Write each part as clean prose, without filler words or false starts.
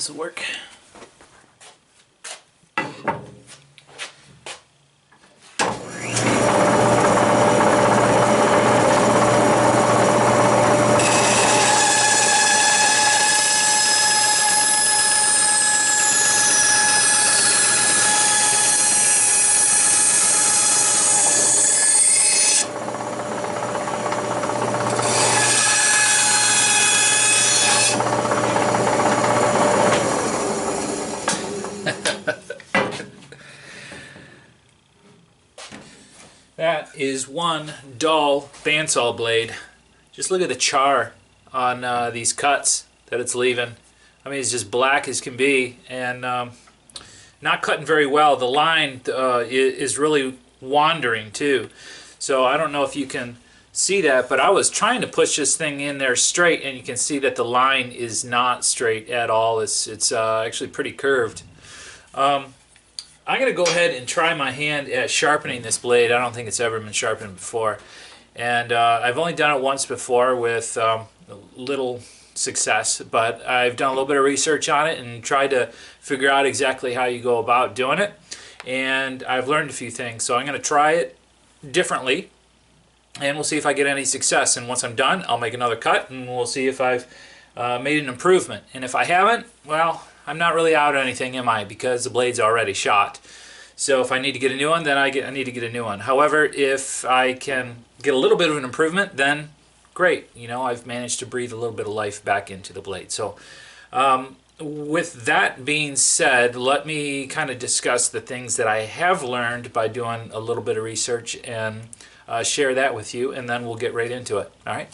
this will work. That is one dull bandsaw blade. Just look at the char on these cuts that it's leaving. I mean, it's just black as can be, and not cutting very well. The line is really wandering too. So I don't know if you can see that, but I was trying to push this thing in there straight, and you can see that the line is not straight at all. It's actually pretty curved. I'm going to go ahead and try my hand at sharpening this blade. I don't think it's ever been sharpened before. And I've only done it once before with little success, but I've done a little bit of research on it and tried to figure out exactly how you go about doing it. And I've learned a few things. So I'm going to try it differently, and we'll see if I get any success. And once I'm done, I'll make another cut, and we'll see if I've made an improvement. And if I haven't, well, I'm not really out on anything, am I? Because the blade's already shot. So if I need to get a new one, then I need to get a new one. However, if I can get a little bit of an improvement, then great. You know, I've managed to breathe a little bit of life back into the blade. So with that being said, let me kind of discuss the things that I have learned by doing a little bit of research and share that with you, and then we'll get right into it. All right?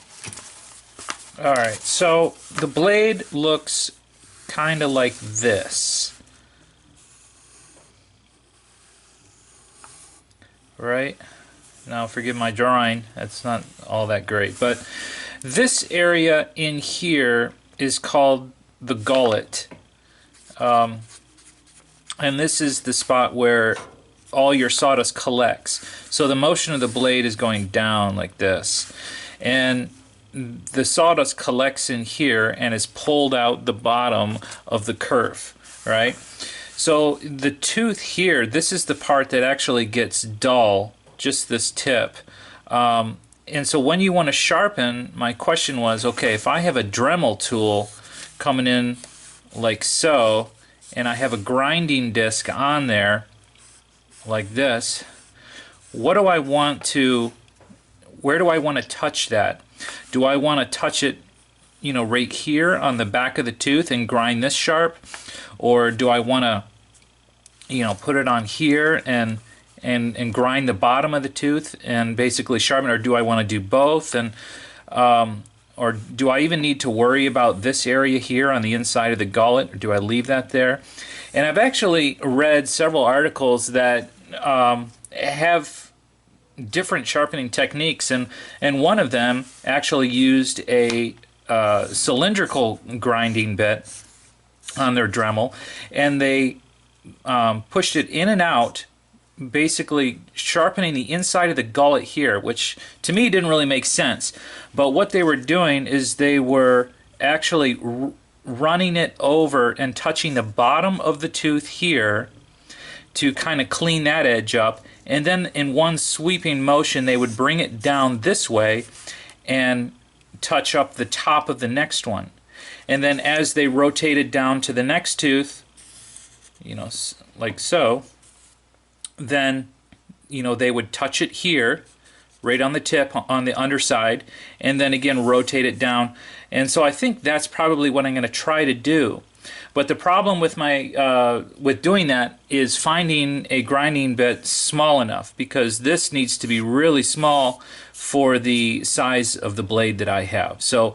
All right, so the blade looks kind of like this, right? Now forgive my drawing, that's not all that great, but this area in here is called the gullet, and this is the spot where all your sawdust collects. So the motion of the blade is going down like this, and the sawdust collects in here and is pulled out the bottom of the curve, right? So the tooth here, this is the part that actually gets dull, just this tip. And so when you want to sharpen, my question was, okay, if I have a Dremel tool coming in like so, and I have a grinding disc on there like this, what do I want to, where do I want to touch that? Do I want to touch it, you know, right here on the back of the tooth and grind this sharp? Or do I want to, you know, put it on here and grind the bottom of the tooth and basically sharpen it? Or do I want to do both? And or do I even need to worry about this area here on the inside of the gullet? Or do I leave that there? And I've actually read several articles that have different sharpening techniques, and one of them actually used a cylindrical grinding bit on their Dremel, and they pushed it in and out, basically sharpening the inside of the gullet here, which to me didn't really make sense. But what they were doing is they were actually running it over and touching the bottom of the tooth here to kind of clean that edge up, and then in one sweeping motion they would bring it down this way and touch up the top of the next one. And then as they rotated down to the next tooth, you know, like so, then, you know, they would touch it here right on the tip on the underside, and then again rotate it down. And so I think that's probably what I'm going to try to do. But the problem with my with doing that is finding a grinding bit small enough, because this needs to be really small for the size of the blade that I have. So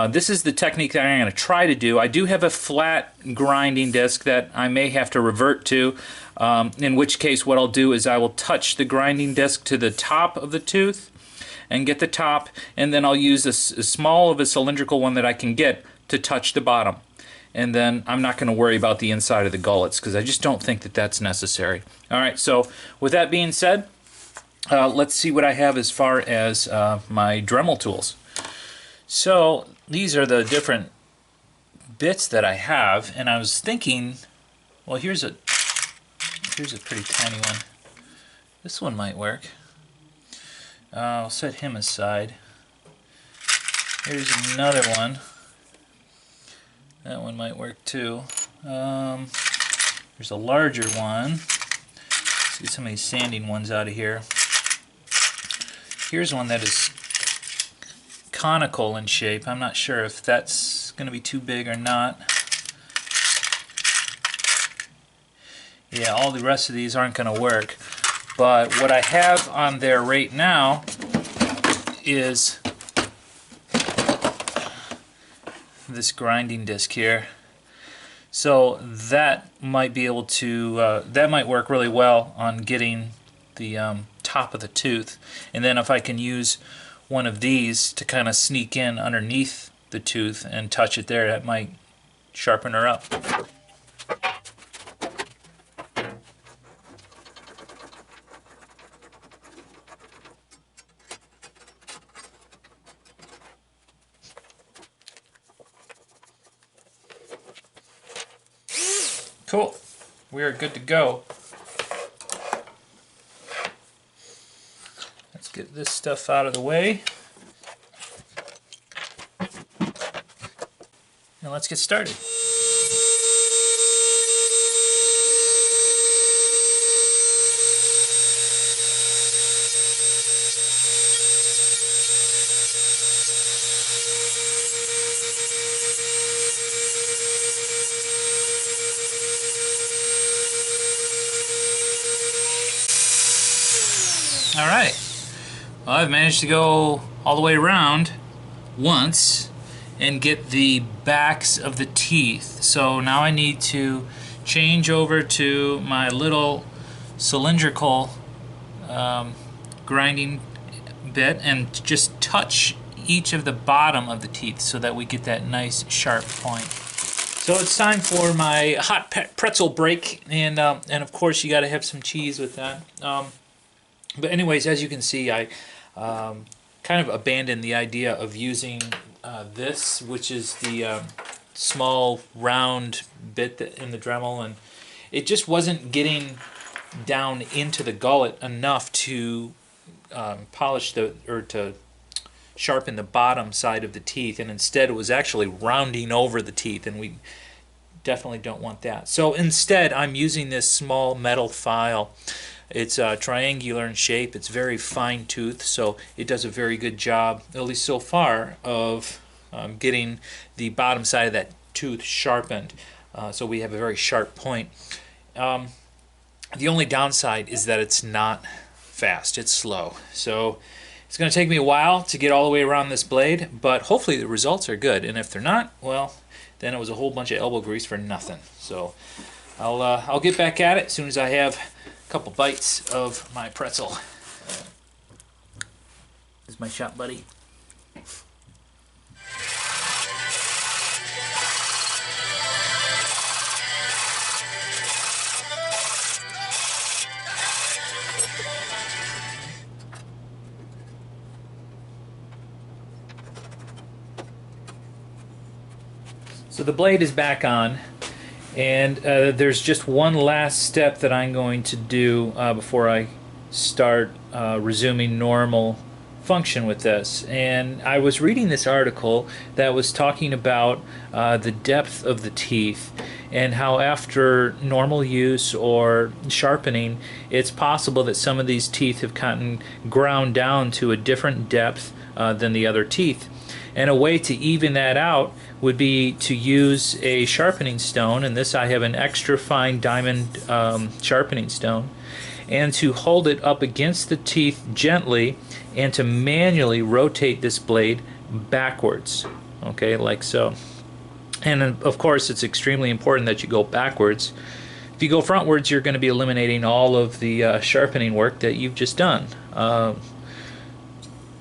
this is the technique that I'm going to try to do. I do have a flat grinding disc that I may have to revert to, in which case what I'll do is I will touch the grinding disc to the top of the tooth and get the top, and then I'll use as small of a cylindrical one that I can get to touch the bottom. And then I'm not going to worry about the inside of the gullets, because I just don't think that that's necessary. Alright, so with that being said, let's see what I have as far as my Dremel tools. So these are the different bits that I have, and I was thinking, well, here's a pretty tiny one. This one might work. I'll set him aside. Here's another one. That one might work too. There's a larger one. Let's get some of these sanding ones out of here. Here's one that is conical in shape. I'm not sure if that's going to be too big or not. Yeah, all the rest of these aren't going to work. But what I have on there right now is this grinding disc here. So that might be able to, that might work really well on getting the top of the tooth. And then if I can use one of these to kind of sneak in underneath the tooth and touch it there, that might sharpen her up. Cool. We are good to go. Let's get this stuff out of the way. And let's get started. Alright, well, I've managed to go all the way around once and get the backs of the teeth. So now I need to change over to my little cylindrical grinding bit and just touch each of the bottom of the teeth so that we get that nice sharp point. So it's time for my hot pretzel break, and of course you got to have some cheese with that. But anyways, as you can see, I kind of abandoned the idea of using this, which is the small round bit in the Dremel, and it just wasn't getting down into the gullet enough to polish or to sharpen the bottom side of the teeth, and instead it was actually rounding over the teeth, and we definitely don't want that. So instead, I'm using this small metal file. It's triangular in shape. It's very fine tooth, so it does a very good job, at least so far, of getting the bottom side of that tooth sharpened. So we have a very sharp point. The only downside is that it's not fast. It's slow. So it's going to take me a while to get all the way around this blade, but hopefully the results are good. And if they're not, well, then it was a whole bunch of elbow grease for nothing. So I'll get back at it as soon as I have couple bites of my pretzel. This is my shop buddy. So the blade is back on. And there's just one last step that I'm going to do before I start resuming normal function with this. And I was reading this article that was talking about the depth of the teeth and how after normal use or sharpening, it's possible that some of these teeth have gotten ground down to a different depth than the other teeth. And a way to even that out would be to use a sharpening stone, and this I have an extra fine diamond sharpening stone, and to hold it up against the teeth gently and to manually rotate this blade backwards, okay, like so. And of course it's extremely important that you go backwards. If you go frontwards, you're going to be eliminating all of the sharpening work that you've just done.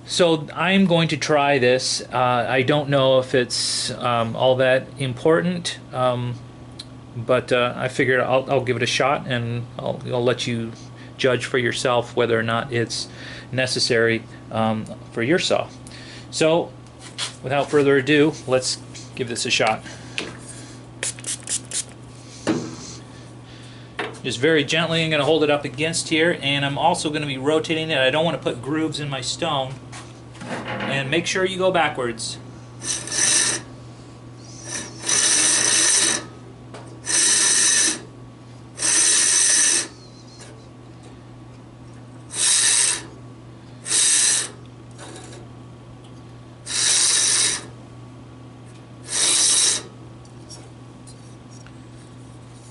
So I'm going to try this. I don't know if it's all that important, but I figured I'll give it a shot, and I'll let you judge for yourself whether or not it's necessary for your saw. So without further ado, let's give this a shot. Just very gently I'm going to hold it up against here, and I'm also going to be rotating it. I don't want to put grooves in my stone. And make sure you go backwards.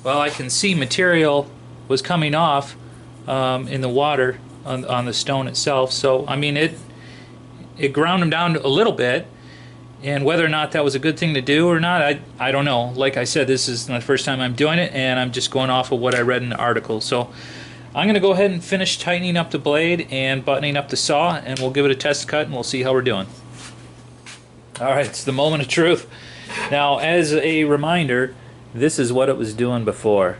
Well, I can see material was coming off in the water on the stone itself. So, I mean, it ground them down a little bit, and whether or not that was a good thing to do or not, I don't know. Like I said, this is the first time I'm doing it, and I'm just going off of what I read in the article. So I'm going to go ahead and finish tightening up the blade and buttoning up the saw, and we'll give it a test cut, and we'll see how we're doing. Alright, it's the moment of truth. Now, as a reminder, this is what it was doing before.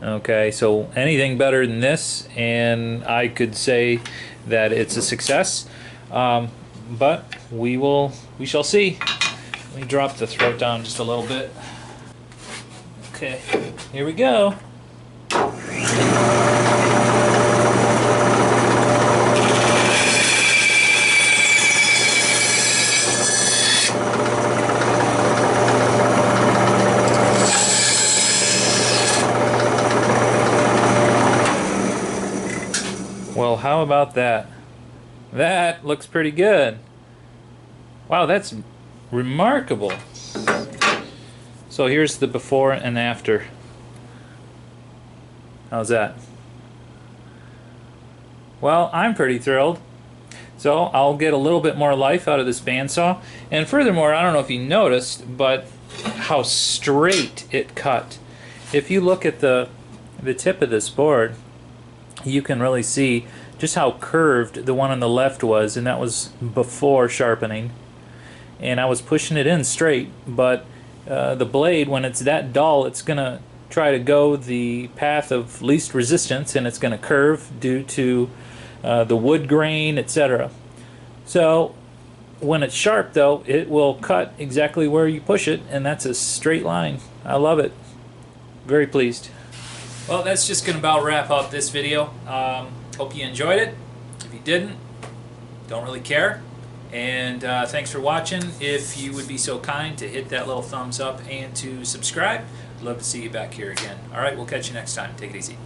Okay, so anything better than this, and I could say that it's a success. But we shall see. Let me drop the throat down just a little bit. Okay, here we go. Well, how about that? That looks pretty good. Wow, that's remarkable. So here's the before and after. How's that? Well, I'm pretty thrilled. So I'll get a little bit more life out of this bandsaw. And furthermore, I don't know if you noticed, but how straight it cut. If you look at the tip of this board, you can really see just how curved the one on the left was, and that was before sharpening. And I was pushing it in straight, but the blade, when it's that dull, it's going to try to go the path of least resistance, and it's going to curve due to the wood grain, etc. So when it's sharp, though, it will cut exactly where you push it, and that's a straight line. I love it. Very pleased. Well, that's just going to about wrap up this video. Hope you enjoyed it. If you didn't, don't really care. And thanks for watching. If you would be so kind to hit that little thumbs up and to subscribe, I'd love to see you back here again. Alright, we'll catch you next time. Take it easy.